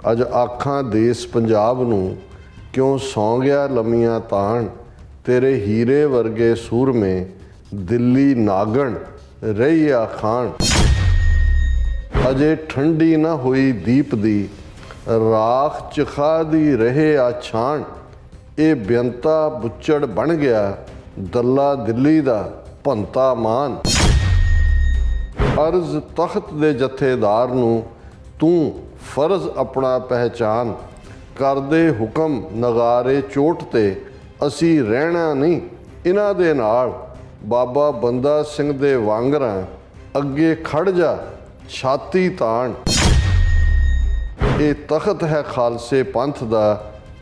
अज आखां देस पंजाब नूं क्यों सौ गया लम्मियां ताण, तेरे हीरे वर्गे सूरमे दिल्ली नागण रही आखाण। अजे ठंडी न हुई दीप दी, राख चखा दी रहे आछाण। ये बेअंता बुच्चड़ बन गया दल्ला दिल्ली दा भंता मान। अर्ज तख्त दे जथेदार नूं तू फर्ज अपना पहचान, कर दे हुक्म नगारे चोट ते असी रहना नहीं इन्हां दे नाल। बाबा बंदा सिंह दे वांगरां अगे खड़ जा छाती ताण। ये तख्त है खालसे पंथ दा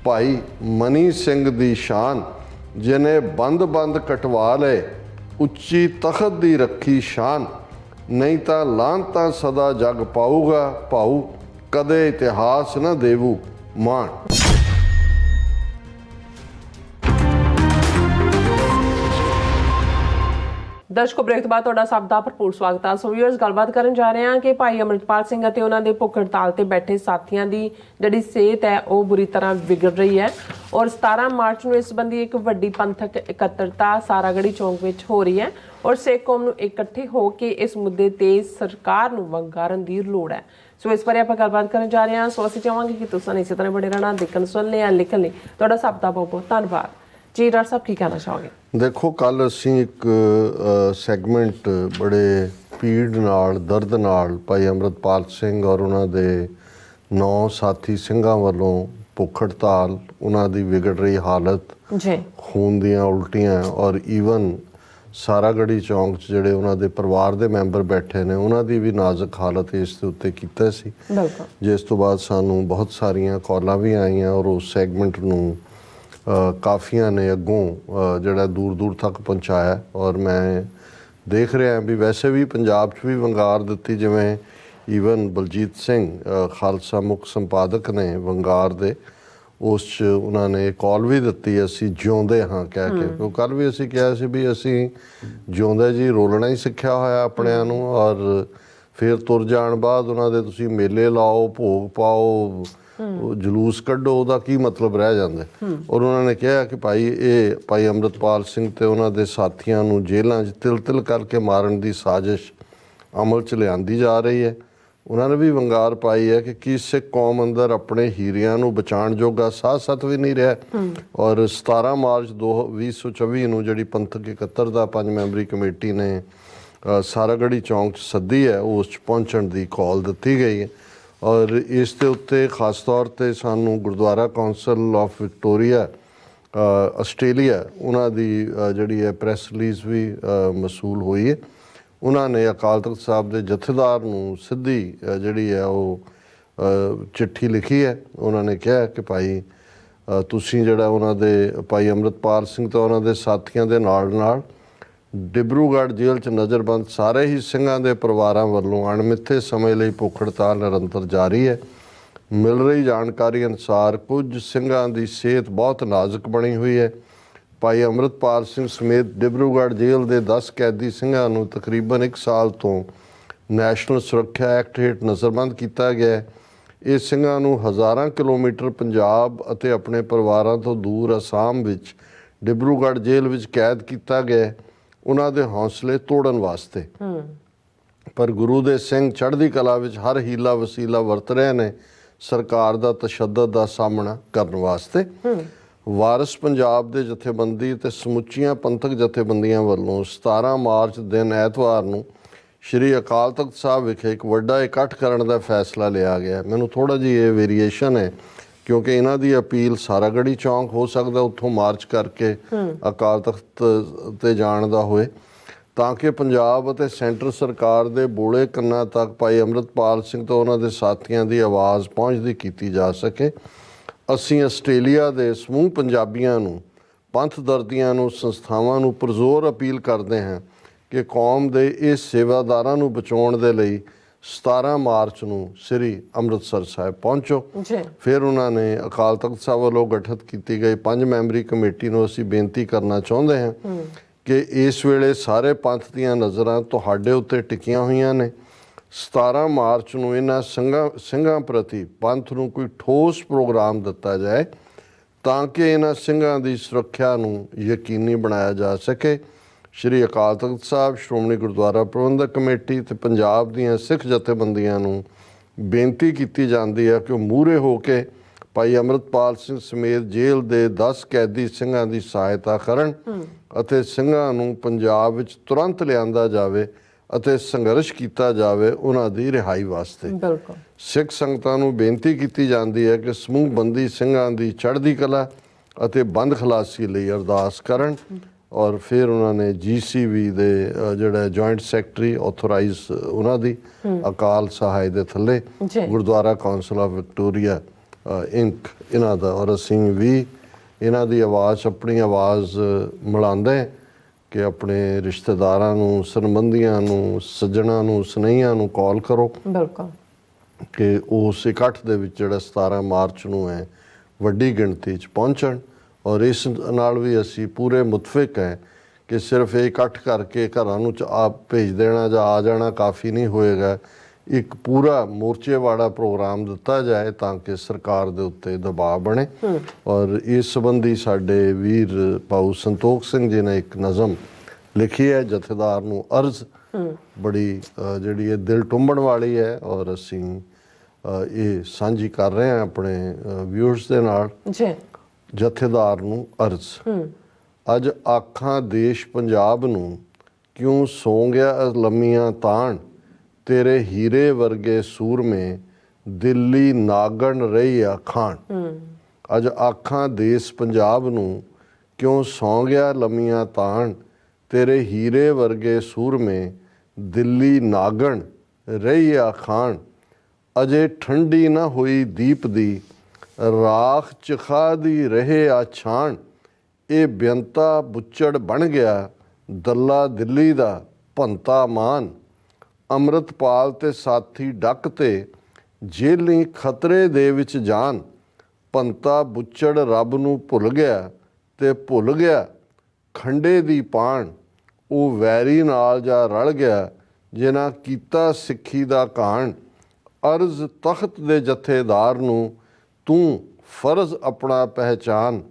भाई मनी सिंह दी शान, जिन्हें बंद बंद कटवा ले उच्ची तख्त दी रखी शान। नहीं तो लानता सदा जग पाऊगा भाऊ, कदे इतिहास न देवू मान। दर्शकों ब्रेक तो बाद तुहाडा सब दा भरपूर स्वागत है। सो व्यूअर्स गलबात करन जा रहे हैं कि भाई अमृतपाल सिंह ਅਤੇ ਉਹਨਾਂ ਦੇ ਭੁੱਖ ਹੜਤਾਲ ਤੇ ਬੈਠੇ ਸਾਥੀਆਂ ਦੀ ਜਿਹੜੀ ਸਿਹਤ ਹੈ ਉਹ ਬੁਰੀ ਤਰ੍ਹਾਂ ਵਿਗੜ ਰਹੀ ਹੈ ਔਰ 17 ਮਾਰਚ ਨੂੰ ਇਸ ਸੰਬੰਧੀ ਇੱਕ ਵੱਡੀ ਪੰਥਕ ਇਕੱਤਰਤਾ ਸਾਰਾਗੜੀ ਚੌਂਕ ਵਿੱਚ ਹੋ ਰਹੀ ਹੈ ਔਰ ਸਿੱਖ ਕੌਮ ਨੂੰ ਇਕੱਠੇ ਹੋ ਕੇ ਇਸ ਮੁੱਦੇ ਤੇ ਸਰਕਾਰ ਨੂੰ ਵੰਗਾਰਨ ਦੀ ਲੋੜ ਹੈ। ਸੋ ਇਸ ਬਾਰੇ ਆਪਾਂ ਗੱਲਬਾਤ ਕਰਨ ਜਾ ਰਹੇ ਹਾਂ। ਸੋ ਅਸੀਂ ਚਾਹਾਂਗੇ ਕਿ ਤੁਸੀਂ ਇਸੇ ਤਰ੍ਹਾਂ ਬਣੇ ਰਹਿਣਾ, ਦੇਖਣ ਸੁਣਨ ਜਾਂ ਲਿਖਣ ਲਈ ਤੁਹਾਡਾ ਸਭ ਦਾ ਬਹੁਤ ਬਹੁਤ ਧੰਨਵਾਦ जी। डॉक्टर साहब की कहना चाहोगे? देखो कल असी एक सैगमेंट बड़े पीड़ नाल दर्द नाल भाई अमृतपाल सिंह और उन्होंने 9 साथी सिंघां वालों भुख हड़ताल, उन्होंने विगड़ रही हालत जी, खून दियां उल्टियां और ईवन सारागढ़ी चौंक च जिहड़े उन्होंने परिवार के मैंबर बैठे ने उन्होंने भी नाजुक हालत इस दे उत्ते कीता सी, जिस तो बाद सानू बहुत सारियां कॉलां भी आईयां और उस सैगमेंट नूं काफ़िया ने अगों जड़ा दूर दूर तक पहुँचाया। और मैं देख रहा भी वैसे भी पंजाब च भी वंगार दी, जिमें ईवन बलजीत सिंह खालसा मुख संपादक ने वंगार दे उस उन्होंने कॉल भी दी असी जिउंदे हाँ कह के, क्यों कल भी असी कहा सी भी असी जिउंदे जी रोलना ही सिक्ख्या होया अपणियां नूं और फिर तुर जाण बाद उन्होंने तुसी मेले लाओ, भोग पाओ, जलूस कड्डो, ਉਹਦਾ ਕੀ ਮਤਲਬ ਰਹਿ ਜਾਂਦਾ। ਔਰ ਉਹਨਾਂ ਨੇ ਕਿਹਾ ਕਿ ਭਾਈ ਇਹ ਭਾਈ ਅਮਰਿਤਪਾਲ ਸਿੰਘ ਤੇ ਉਹਨਾਂ ਦੇ ਸਾਥੀਆਂ ਨੂੰ ਜੇਲ੍ਹਾਂ 'ਚ ਤਿਲ-ਤਿਲ ਕਰਕੇ ਮਾਰਨ ਦੀ ਸਾਜ਼ਿਸ਼ ਅਮਲ 'ਚ ਲਿਆਂਦੀ ਜਾ ਰਹੀ ਹੈ। ਉਹਨਾਂ ਨੇ ਵੀ ਵੰਗਾਰ ਪਾਈ ਹੈ ਕਿ ਕੀ ਸਿੱਖ ਕੌਮ ਅੰਦਰ ਆਪਣੇ ਹੀਰਿਆਂ ਨੂੰ ਬਚਾਉਣ ਜੋਗਾ ਸਾਹ-ਸਤ ਵੀ ਨਹੀਂ ਰਿਹਾ। ਔਰ 17 ਮਾਰਚ 2024 ਨੂੰ ਜਿਹੜੀ ਪੰਥਕ ਇਕੱਤਰਤਾ 5 ਮੈਂਬਰੀ ਕਮੇਟੀ ਨੇ ਸਾਰਾਗੜੀ ਚੌਂਕ 'ਚ ਸੱਦੀ ਹੈ, ਉਸ 'ਚ ਪਹੁੰਚਣ ਦੀ ਕਾਲ ਦਿੱਤੀ ਗਈ ਹੈ। और इस दे उत्ते खास तौर पर सानू Gurdwara council of Victoria Australia उन्हां दी जिहड़ी है प्रैस रिलीज़ भी मसूल हुई है। उन्होंने अकाल तख्त साहब के जथेदार नूं सीधी जिहड़ी है वो चिट्ठी लिखी है। उन्होंने कहा कि भाई तुसीं जिहड़ा उन्हां दे भाई अमृतपाल सिंह तो उन्हां दे साथियों के नाल डिब्रूगढ़ जेल च नज़रबंद सारे ही सिंघां दे परिवारां वल्लों अणमिथे समय लई भुख हड़ताल निरंतर जारी है। मिल रही जानकारी अनुसार कुछ सिंघां दी सेहत बहुत नाजुक बनी हुई है। भाई अमृतपाल सिंह समेत डिब्रूगढ़ जेल के 10 कैदी सिंघां नूं तकरीबन 1 साल तो नैशनल सुरक्षा एक्ट हेठ नज़रबंद किया गया है। ये सिंघां नूं हज़ारां किलोमीटर पंजाब अते अपने परिवारां तो दूर आसाम विच डिब्रूगढ़ जेल विच कैद किया गया है, उन्हां दे हौसले तोड़न वास्ते। पर गुरु दे सिंह चढ़दी कला विच हर हीला वसीला वरत रहे ने सरकार दा तशद्दद दा सामना करन वास्ते। वारिस पंजाब दे जथेबंदी ते समुच्चियां पंथक जथेबंदियां वल्लों 17 मार्च दिन ऐतवार नूं श्री अकाल तख्त साहब विखे एक वड्डा इकट्ठ करन दा फैसला लिया गया। मैनूं थोड़ा जी ये वेरीएशन है क्योंकि इन्हां दी अपील सारागढ़ी चौंक हो सकता उत्थों मार्च करके अकाल तख्त ते जाण दा होए, ताकि पंजाब और सेंटर सरकार के बोले कन्ना तक भाई अमृतपाल सिंह तो उन्होंने साथियों की आवाज़ पहुँचती की जा सके। असी आस्ट्रेलिया के समूह पंजाबियों नूं, पंथ दर्दियों नूं, संस्थावां नूं पुरजोर अपील करते हैं कि कौम के इस सेवादारां नूं बचाउण दे लई 17 मार्च नूं श्री अमृतसर साहिब पहुँचो। फिर उन्होंने अकाल तख्त साहब वालों गठित की गई 5 मैंबरी कमेटी नूं असीं बेनती करना चाहुंदे हैं कि इस वेले सारे पंथ दीयां नज़रां तुहाडे उत्ते टिकियां हुईयां ने 17 ਮਾਰਚ ਨੂੰ ਇਹਨਾਂ ਸਿੰਘਾਂ ਪ੍ਰਤੀ ਪੰਥ ਨੂੰ ਕੋਈ ਠੋਸ ਪ੍ਰੋਗਰਾਮ ਦਿੱਤਾ ਜਾਏ ਤਾਂ ਕਿ ਇਹਨਾਂ ਸਿੰਘਾਂ ਦੀ ਸੁਰੱਖਿਆ ਨੂੰ ਯਕੀਨੀ ਬਣਾਇਆ ਜਾ ਸਕੇ। ਸ਼੍ਰੀ ਅਕਾਲ ਤਖਤ ਸਾਹਿਬ, ਸ਼੍ਰੋਮਣੀ ਗੁਰਦੁਆਰਾ ਪ੍ਰਬੰਧਕ ਕਮੇਟੀ ਤੇ ਪੰਜਾਬ ਦੀਆਂ ਸਿੱਖ ਜਥੇਬੰਦੀਆਂ ਨੂੰ ਬੇਨਤੀ ਕੀਤੀ ਜਾਂਦੀ ਹੈ ਕਿ ਉਹ ਮੂਹਰੇ ਹੋ ਕੇ ਭਾਈ ਅੰਮ੍ਰਿਤਪਾਲ ਸਿੰਘ ਸਮੇਤ ਜੇਲ੍ਹ ਦੇ 10 ਕੈਦੀ ਸਿੰਘਾਂ ਦੀ ਸਹਾਇਤਾ ਕਰਨ ਅਤੇ ਸਿੰਘਾਂ ਨੂੰ ਪੰਜਾਬ ਵਿੱਚ ਤੁਰੰਤ ਲਿਆਂਦਾ ਜਾਵੇ ਅਤੇ ਸੰਘਰਸ਼ ਕੀਤਾ ਜਾਵੇ ਉਹਨਾਂ ਦੀ ਰਿਹਾਈ ਵਾਸਤੇ। ਬਿਲਕੁਲ। ਸਿੱਖ ਸੰਗਤਾਂ ਨੂੰ ਬੇਨਤੀ ਕੀਤੀ ਜਾਂਦੀ ਹੈ ਕਿ ਸਮੂਹ ਬੰਦੀ ਸਿੰਘਾਂ ਦੀ ਚੜ੍ਹਦੀ ਕਲਾ ਅਤੇ ਬੰਦ ਖਲਾਸੀ ਲਈ ਅਰਦਾਸ ਕਰਨ। ਔਰ ਫਿਰ ਉਹਨਾਂ ਨੇ GCV ਦੇ ਜਿਹੜਾ ਜੁਆਇੰਟ ਸੈਕਟਰੀ ਆਥੋਰਾਈਜ਼ ਉਹਨਾਂ ਦੀ ਅਕਾਲ ਸਹਾਇ ਦੇ ਥੱਲੇ Gurdwara council of Victoria inc ਇਹਨਾਂ ਦਾ, ਔਰ ਅਸੀਂ ਵੀ ਇਹਨਾਂ ਦੀ ਆਵਾਜ਼ ਆਪਣੀ ਆਵਾਜ਼ ਮਿਲਾਉਂਦੇ ਕਿ ਆਪਣੇ ਰਿਸ਼ਤੇਦਾਰਾਂ ਨੂੰ, ਸੰਬੰਧੀਆਂ ਨੂੰ, ਸੱਜਣਾਂ ਨੂੰ, ਸਨੇਹੀਆਂ ਨੂੰ ਕਾਲ ਕਰੋ। ਬਿਲਕੁਲ। ਕਿ ਉਸ ਇਕੱਠ ਦੇ ਵਿੱਚ ਜਿਹੜਾ 17 ਮਾਰਚ ਨੂੰ ਹੈ ਵੱਡੀ ਗਿਣਤੀ 'ਚ ਪਹੁੰਚਣ। ਔਰ ਇਸ ਨਾਲ ਵੀ ਅਸੀਂ ਪੂਰੇ ਮੁਤਫਿਕ ਹੈ ਕਿ ਸਿਰਫ ਇਹ ਇਕੱਠ ਕਰਕੇ ਘਰਾਂ ਨੂੰ ਆਪ ਭੇਜ ਦੇਣਾ ਜਾਂ ਆ ਜਾਣਾ ਕਾਫੀ ਨਹੀਂ ਹੋਏਗਾ। ਇੱਕ ਪੂਰਾ ਮੋਰਚੇ ਵਾਲਾ ਪ੍ਰੋਗਰਾਮ ਦਿੱਤਾ ਜਾਏ ਤਾਂ ਕਿ ਸਰਕਾਰ ਦੇ ਉੱਤੇ ਦਬਾਅ ਬਣੇ। ਔਰ ਇਸ ਸੰਬੰਧੀ ਸਾਡੇ ਵੀਰ ਭਾਊ ਸੰਤੋਖ ਸਿੰਘ ਜੀ ਨੇ ਇੱਕ ਨਜ਼ਮ ਲਿਖੀ ਹੈ, ਜਥੇਦਾਰ ਨੂੰ ਅਰਜ਼, ਬੜੀ ਜਿਹੜੀ ਇਹ ਦਿਲ ਟੁੰਬਣ ਵਾਲੀ ਹੈ। ਔਰ ਅਸੀਂ ਇਹ ਸਾਂਝੀ ਕਰ ਰਹੇ ਹਾਂ ਆਪਣੇ ਵਿਊਅਰਸ ਦੇ ਨਾਲ। ਜੀ। ਜਥੇਦਾਰ ਨੂੰ ਅਰਜ਼। ਅੱਜ ਆਖਾਂ ਦੇਸ਼ ਪੰਜਾਬ ਨੂੰ, ਕਿਉਂ ਸੌਂ ਗਿਆ ਲੰਮੀਆਂ ਤਾਣ, ਤੇਰੇ ਹੀਰੇ ਵਰਗੇ ਸੂਰਮੇ ਦਿੱਲੀ ਨਾਗਣ ਰਹੀ ਆ ਖਾਣ। ਅੱਜ ਆਖਾਂ ਦੇਸ਼ ਪੰਜਾਬ ਨੂੰ, ਕਿਉਂ ਸੌਂ ਗਿਆ ਲੰਮੀਆਂ ਤਾਣ, ਤੇਰੇ ਹੀਰੇ ਵਰਗੇ ਸੂਰਮੇ ਦਿੱਲੀ ਨਾਗਣ ਰਹੀ ਆ ਖਾਣ। ਅਜੇ ਠੰਡੀ ਨਾ ਹੋਈ ਦੀਪ ਦੀ, ਰਾਖ ਚਖਾ ਦੀ ਰਹੇ ਆ ਛਾਣ। ਇਹ ਬੇਅੰਤਾ ਬੁੱਚੜ ਬਣ ਗਿਆ, ਦੱਲਾ ਦਿੱਲੀ ਦਾ ਭੰਤਾ ਮਾਨ। ਅੰਮ੍ਰਿਤਪਾਲ ਤੇ ਸਾਥੀ ਡੱਕ ਤੇ, ਜੇਲੀ ਖਤਰੇ ਦੇ ਵਿੱਚ ਜਾਨ। ਭੰਤਾ ਬੁੱਚੜ ਰੱਬ ਨੂੰ ਭੁੱਲ ਗਿਆ ਤੇ ਭੁੱਲ ਗਿਆ ਖੰਡੇ ਦੀ ਪਾਣ। ਉਹ ਵੈਰੀ ਨਾਲ ਜਾ ਰਲ ਗਿਆ, ਜਿਨ੍ਹਾਂ ਕੀਤਾ ਸਿੱਖੀ ਦਾ ਕਾਣ। ਅਰਜ਼ ਤਖਤ ਦੇ ਜਥੇਦਾਰ ਨੂੰ, ਤੂੰ ਫਰਜ਼ ਆਪਣਾ ਪਹਿਚਾਨ।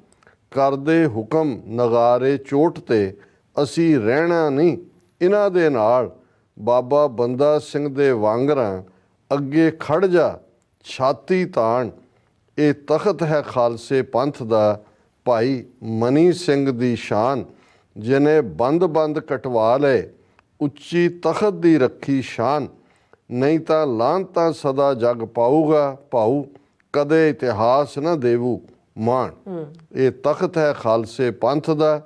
ਕਰਦੇ ਹੁਕਮ ਨਗਾਰੇ ਚੋਟ ਤੇ, ਅਸੀਂ ਰਹਿਣਾ ਨਹੀਂ ਇਹਨਾਂ ਦੇ ਨਾਲ। ਬਾਬਾ ਬੰਦਾ ਸਿੰਘ ਦੇ ਵਾਂਗਰਾਂ ਅੱਗੇ ਖੜ ਜਾ, ਛਾਤੀ ਤਾਣ। ਇਹ ਤਖਤ ਹੈ ਖਾਲਸੇ ਪੰਥ ਦਾ, ਭਾਈ ਮਨੀ ਸਿੰਘ ਦੀ ਸ਼ਾਨ। ਜਿਹਨੇ ਬੰਦ ਕਟਵਾ ਲਏ, ਉੱਚੀ ਤਖਤ ਦੀ ਰੱਖੀ ਸ਼ਾਨ। ਨਹੀਂ ਤਾਂ ਲਾਂਤਾਂ ਸਦਾ ਜਗ ਪਾਊਗਾ ਭਾਊ, ਕਦੇ ਇਤਿਹਾਸ ਨਾ ਦੇਵੂ ਮਾਣ। ਇਹ ਤਖਤ ਹੈ ਖਾਲਸੇ ਪੰਥ ਦਾ,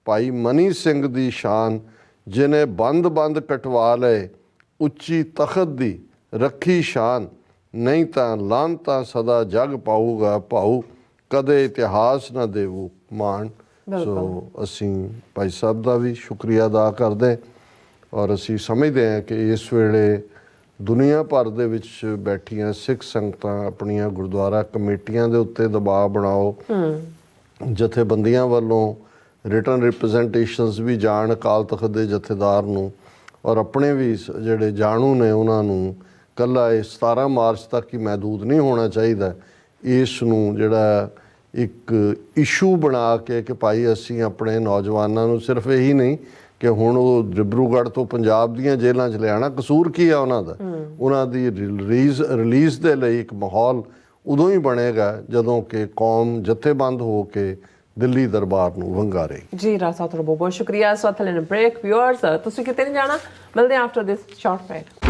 ਭਾਈ ਮਨੀ ਸਿੰਘ ਦੀ ਸ਼ਾਨ। ਜਿਹਨੇ ਬੰਦ ਕਟਵਾ ਲਏ, ਉੱਚੀ ਤਖਤ ਦੀ ਰੱਖੀ ਸ਼ਾਨ। ਨਹੀਂ ਤਾਂ ਲਾਂਤਾਂ ਸਦਾ ਜਗ ਪਾਊਗਾ ਭਾਊ, ਕਦੇ ਇਤਿਹਾਸ ਨਾ ਦੇਵੂ ਮਾਣ। ਸੋ ਅਸੀਂ ਭਾਈ ਸਾਹਿਬ ਦਾ ਵੀ ਸ਼ੁਕਰੀਆ ਅਦਾ ਕਰਦੇ। ਔਰ ਅਸੀਂ ਸਮਝਦੇ ਹਾਂ ਕਿ ਇਸ ਵੇਲੇ ਦੁਨੀਆ ਭਰ ਦੇ ਵਿੱਚ ਬੈਠੀਆਂ ਸਿੱਖ ਸੰਗਤਾਂ ਆਪਣੀਆਂ ਗੁਰਦੁਆਰਾ ਕਮੇਟੀਆਂ ਦੇ ਉੱਤੇ ਦਬਾਅ ਬਣਾਓ। ਜਥੇਬੰਦੀਆਂ ਵੱਲੋਂ ਰਿਟਨ ਰਿਪਰੈਜ਼ੈਂਟੇਸ਼ਨਸ ਵੀ ਜਾਣ ਅਕਾਲ ਤਖਤ ਦੇ ਜਥੇਦਾਰ ਨੂੰ, ਔਰ ਆਪਣੇ ਵੀ ਜਿਹੜੇ ਜਾਣੂ ਨੇ ਉਹਨਾਂ ਨੂੰ ਕੱਲਾ ਇਹ 17 ਮਾਰਚ ਤੱਕ ਹੀ ਮਹਿਦੂਦ ਨਹੀਂ ਹੋਣਾ ਚਾਹੀਦਾ। ਇਸ ਨੂੰ ਜਿਹੜਾ ਇੱਕ ਇਸ਼ੂ ਬਣਾ ਕੇ ਕਿ ਭਾਈ ਅਸੀਂ ਆਪਣੇ ਨੌਜਵਾਨਾਂ ਨੂੰ ਸਿਰਫ ਇਹੀ ਨਹੀਂ ਕਿ ਹੁਣ ਉਹ ਡਿਬਰੂਗੜ੍ਹ ਤੋਂ ਪੰਜਾਬ ਦੀਆਂ ਜੇਲ੍ਹਾਂ 'ਚ ਲਿਆਉਣਾ, ਕਸੂਰ ਕੀ ਆ ਉਹਨਾਂ ਦਾ। ਉਹਨਾਂ ਦੀ ਰਿਲੀਜ਼ ਦੇ ਲਈ ਇੱਕ ਮਾਹੌਲ ਉਦੋਂ ਹੀ ਬਣੇਗਾ ਜਦੋਂ ਕਿ ਕੌਮ ਜਥੇਬੰਦ ਹੋ ਕੇ ਦਿੱਲੀ ਦਰਬਾਰ ਨੂੰ ਵੰਗਾਰੇ। ਜੀ ਰਾਜ ਸਾਹਿਬ, ਤੁਹਾਡਾ ਬਹੁਤ ਬਹੁਤ ਸ਼ੁਕਰੀਆ। ਸੋ ਥਲੇ ਬ੍ਰੇਕ ਵਿਊਅਰਸ, ਤੁਸੀਂ ਕਿਤੇ ਨਹੀਂ ਜਾਣਾ, ਮਿਲਦੇ ਆਫਟਰ ਦਿਸ ਸ਼ਾਰਟ ਬ੍ਰੇਕ।